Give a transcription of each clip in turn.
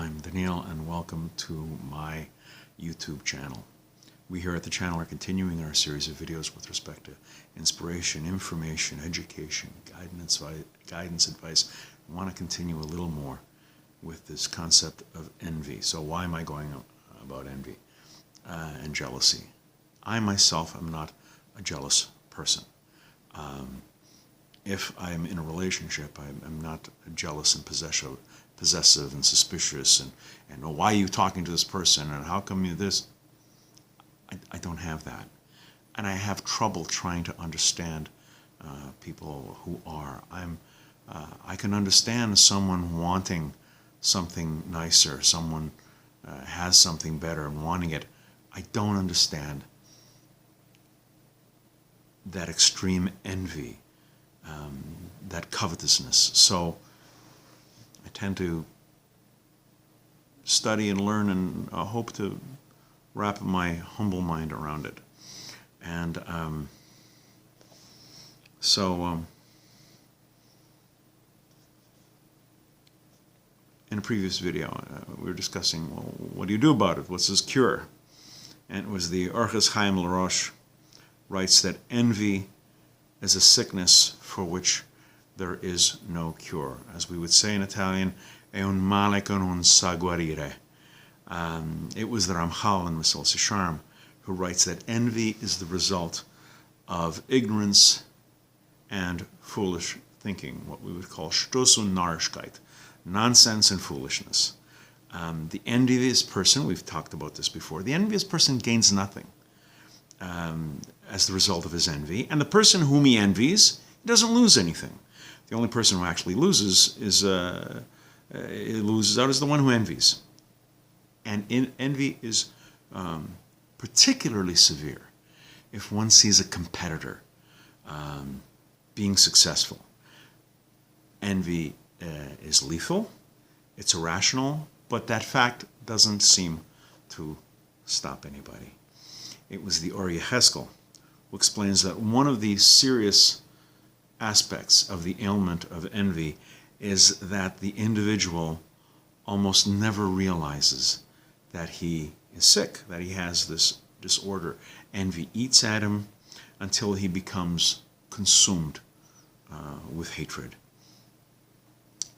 I'm Daniel, and welcome to my YouTube channel. We here at the channel are continuing our series of videos with respect to inspiration, information, education, guidance, advice. I want to continue a little more with this concept of envy. So why am I going about envy and jealousy? I myself am not a jealous person. If I'm in a relationship, I'm not jealous and possessive and suspicious and why are you talking to this person and how come you this? I don't have that. And I have trouble trying to understand people who are. I can understand someone wanting something nicer, someone has something better and wanting it. I don't understand that extreme envy, that covetousness. So I tend to study and learn and hope to wrap my humble mind around it. And in a previous video, we were discussing, well, what do you do about it? What's this cure? And it was the Chaim LaRoche writes that envy is a sickness for which there is no cure. As we would say in Italian, è un male che non sa guarire. It was the Ramchal in Mesillas Yesharim who writes that envy is the result of ignorance and foolish thinking, what we would call Stuss und Narrigkeit, nonsense and foolishness. The envious person, we've talked about this before, the envious person gains nothing as the result of his envy, and the person whom he envies, he doesn't lose anything. The only person who actually loses is loses out is the one who envies. And envy is particularly severe if one sees a competitor being successful. Envy is lethal, it's irrational, but that fact doesn't seem to stop anybody. It was the Yechezkel who explains that one of the serious aspects of the ailment of envy is that the individual almost never realizes that he is sick, that he has this disorder. Envy eats at him until he becomes consumed with hatred.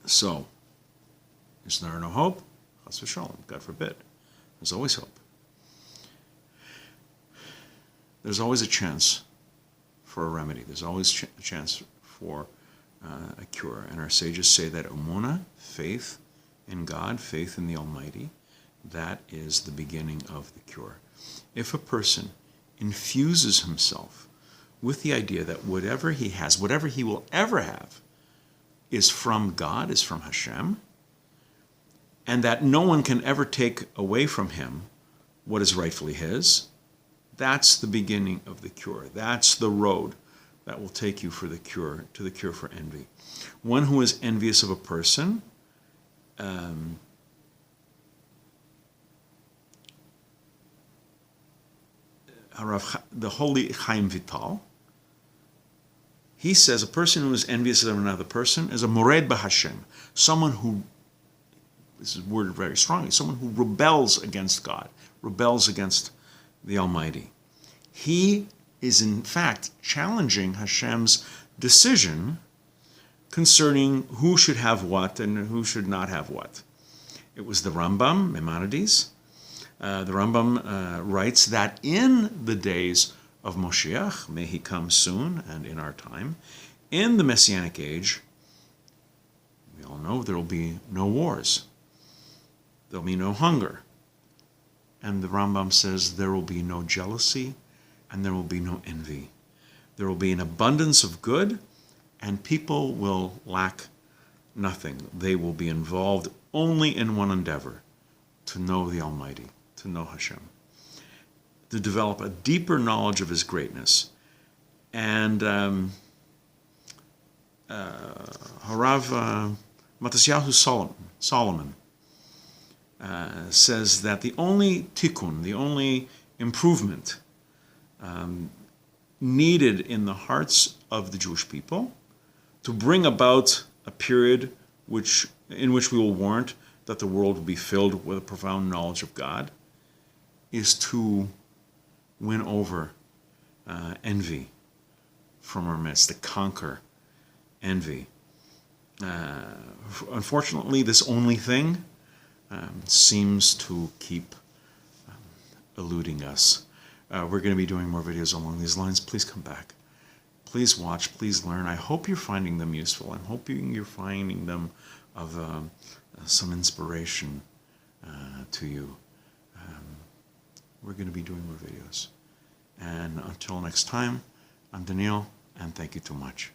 So, is there no hope? Chas v'shalom, God forbid. There's always hope. There's always a chance for a remedy. There's always a chance for a cure. And our sages say that emunah, faith in God, faith in the Almighty, that is the beginning of the cure. If a person infuses himself with the idea that whatever he has, whatever he will ever have, is from God, is from Hashem, and that no one can ever take away from him what is rightfully his, that's the beginning of the cure. That's the road that will take you for the cure, to the cure for envy. One who is envious of a person, the holy Chaim Vital, he says a person who is envious of another person is a mored b'Hashem, someone who, this is worded very strongly, someone who rebels against God, rebels against the Almighty. He is in fact challenging Hashem's decision concerning who should have what and who should not have what. It was the Rambam, Maimonides. The Rambam writes that in the days of Moshiach, may he come soon and in our time, in the Messianic age, we all know there will be no wars. There will be no hunger. And the Rambam says there will be no jealousy and there will be no envy. There will be an abundance of good and people will lack nothing. They will be involved only in one endeavor, to know the Almighty, to know Hashem, to develop a deeper knowledge of His greatness. And Harav Matisyahu Solomon says that the only tikkun, the only improvement needed in the hearts of the Jewish people to bring about a period in which we will warrant that the world will be filled with a profound knowledge of God is to win over envy from our midst, to conquer envy. Unfortunately, this only thing seems to keep eluding us. We're going to be doing more videos along these lines. Please come back. Please watch. Please learn. I hope you're finding them useful. I'm hoping you're finding them of some inspiration to you. We're going to be doing more videos. And until next time, I'm Daniel, and thank you too much.